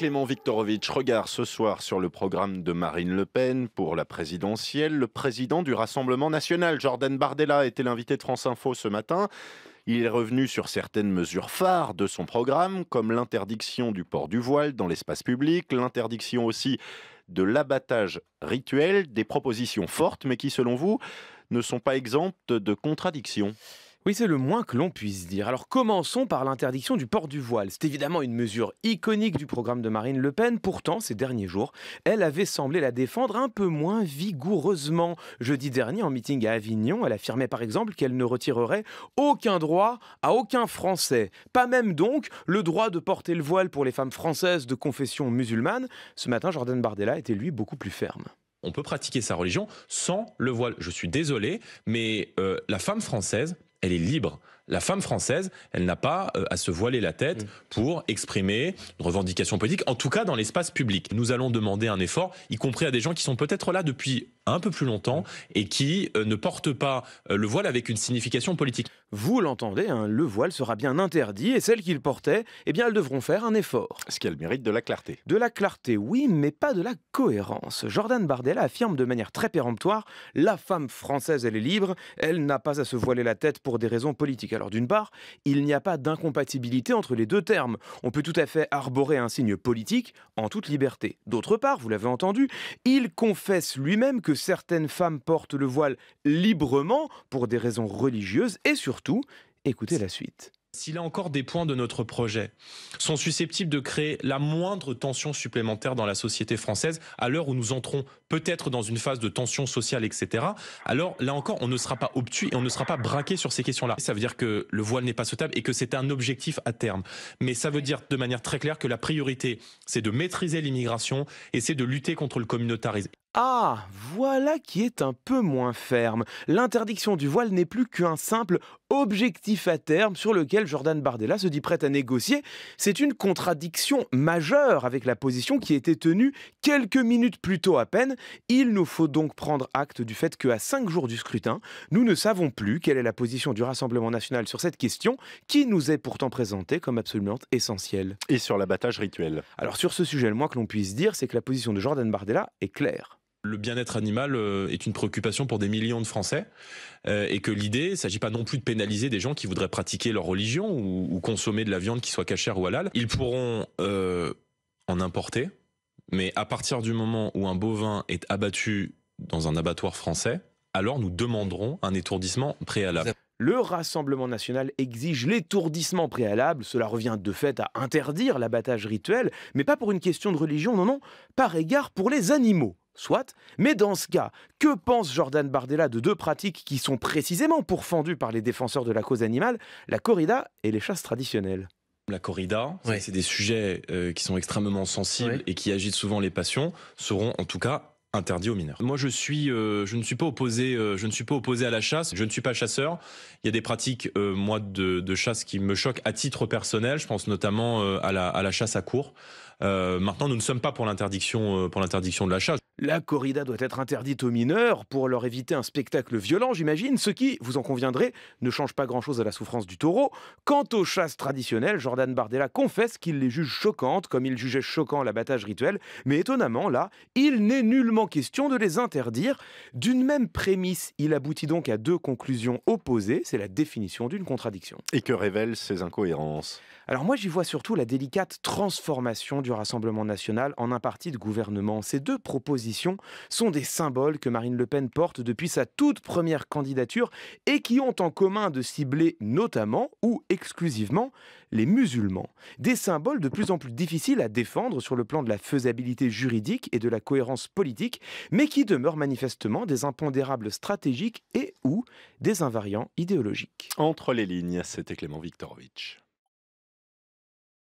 Clément Viktorovitch, regard ce soir sur le programme de Marine Le Pen pour la présidentielle. Le président du Rassemblement national, Jordan Bardella, était l'invité de France Info ce matin. Il est revenu sur certaines mesures phares de son programme, comme l'interdiction du port du voile dans l'espace public, l'interdiction aussi de l'abattage rituel, des propositions fortes, mais qui, selon vous, ne sont pas exemptes de contradictions. Oui, c'est le moins que l'on puisse dire. Alors commençons par l'interdiction du port du voile. C'est évidemment une mesure iconique du programme de Marine Le Pen. Pourtant, ces derniers jours, elle avait semblé la défendre un peu moins vigoureusement. Jeudi dernier, en meeting à Avignon, elle affirmait par exemple qu'elle ne retirerait aucun droit à aucun Français. Pas même donc le droit de porter le voile pour les femmes françaises de confession musulmane. Ce matin, Jordan Bardella était lui beaucoup plus ferme. On peut pratiquer sa religion sans le voile. Je suis désolé, mais la femme française, elle est libre. La femme française, elle n'a pas à se voiler la tête pour exprimer une revendication politique, en tout cas dans l'espace public. Nous allons demander un effort, y compris à des gens qui sont peut-être là depuis un peu plus longtemps et qui ne portent pas le voile avec une signification politique. Vous l'entendez, hein, le voile sera bien interdit et celles qui le portaient, eh bien elles devront faire un effort. Ce qui a le mérite de la clarté. De la clarté, oui, mais pas de la cohérence. Jordan Bardella affirme de manière très péremptoire « La femme française, elle est libre, elle n'a pas à se voiler la tête pour des raisons politiques ». Alors d'une part, il n'y a pas d'incompatibilité entre les deux termes. On peut tout à fait arborer un signe politique en toute liberté. D'autre part, vous l'avez entendu, il confesse lui-même que certaines femmes portent le voile librement pour des raisons religieuses et surtout, écoutez la suite. S'il y a encore des points de notre projet sont susceptibles de créer la moindre tension supplémentaire dans la société française, à l'heure où nous entrons peut-être dans une phase de tension sociale, etc., alors là encore, on ne sera pas obtus et on ne sera pas braqué sur ces questions-là. Ça veut dire que le voile n'est pas souhaitable et que c'est un objectif à terme. Mais ça veut dire de manière très claire que la priorité, c'est de maîtriser l'immigration et c'est de lutter contre le communautarisme. Ah, voilà qui est un peu moins ferme. L'interdiction du voile n'est plus qu'un simple objectif à terme sur lequel Jordan Bardella se dit prête à négocier. C'est une contradiction majeure avec la position qui était tenue quelques minutes plus tôt à peine. Il nous faut donc prendre acte du fait qu'à 5 jours du scrutin, nous ne savons plus quelle est la position du Rassemblement national sur cette question qui nous est pourtant présentée comme absolument essentielle. Et sur l'abattage rituel. Alors sur ce sujet, le moins que l'on puisse dire, c'est que la position de Jordan Bardella est claire. Le bien-être animal est une préoccupation pour des millions de Français et que l'idée, il ne s'agit pas non plus de pénaliser des gens qui voudraient pratiquer leur religion ou consommer de la viande qui soit cachère ou halal. Ils pourront en importer, mais à partir du moment où un bovin est abattu dans un abattoir français, alors nous demanderons un étourdissement préalable. Le Rassemblement national exige l'étourdissement préalable. Cela revient de fait à interdire l'abattage rituel, mais pas pour une question de religion, non, par égard pour les animaux. Soit, mais dans ce cas, que pense Jordan Bardella de deux pratiques qui sont précisément pourfendues par les défenseurs de la cause animale, la corrida et les chasses traditionnelles? La corrida, c'est des sujets qui sont extrêmement sensibles et qui agitent souvent les passions, seront en tout cas interdits aux mineurs. Moi, je ne suis pas opposé à la chasse. Je ne suis pas chasseur. Il y a des pratiques, moi, de chasse qui me choquent à titre personnel. Je pense notamment à la chasse à courre. Maintenant, nous ne sommes pas pour l'interdiction de la chasse. La corrida doit être interdite aux mineurs pour leur éviter un spectacle violent, j'imagine, ce qui, vous en conviendrez, ne change pas grand-chose à la souffrance du taureau. Quant aux chasses traditionnelles, Jordan Bardella confesse qu'il les juge choquantes, comme il jugeait choquant l'abattage rituel, mais étonnamment, là, il n'est nullement question de les interdire. D'une même prémisse, il aboutit donc à deux conclusions opposées, c'est la définition d'une contradiction. Et que révèlent ces incohérences? Alors moi, j'y vois surtout la délicate transformation du Rassemblement national en un parti de gouvernement. Ces deux propositions sont des symboles que Marine Le Pen porte depuis sa toute première candidature et qui ont en commun de cibler notamment ou exclusivement les musulmans. Des symboles de plus en plus difficiles à défendre sur le plan de la faisabilité juridique et de la cohérence politique, mais qui demeurent manifestement des impondérables stratégiques et ou des invariants idéologiques. Entre les lignes, c'était Clément Viktorovitch.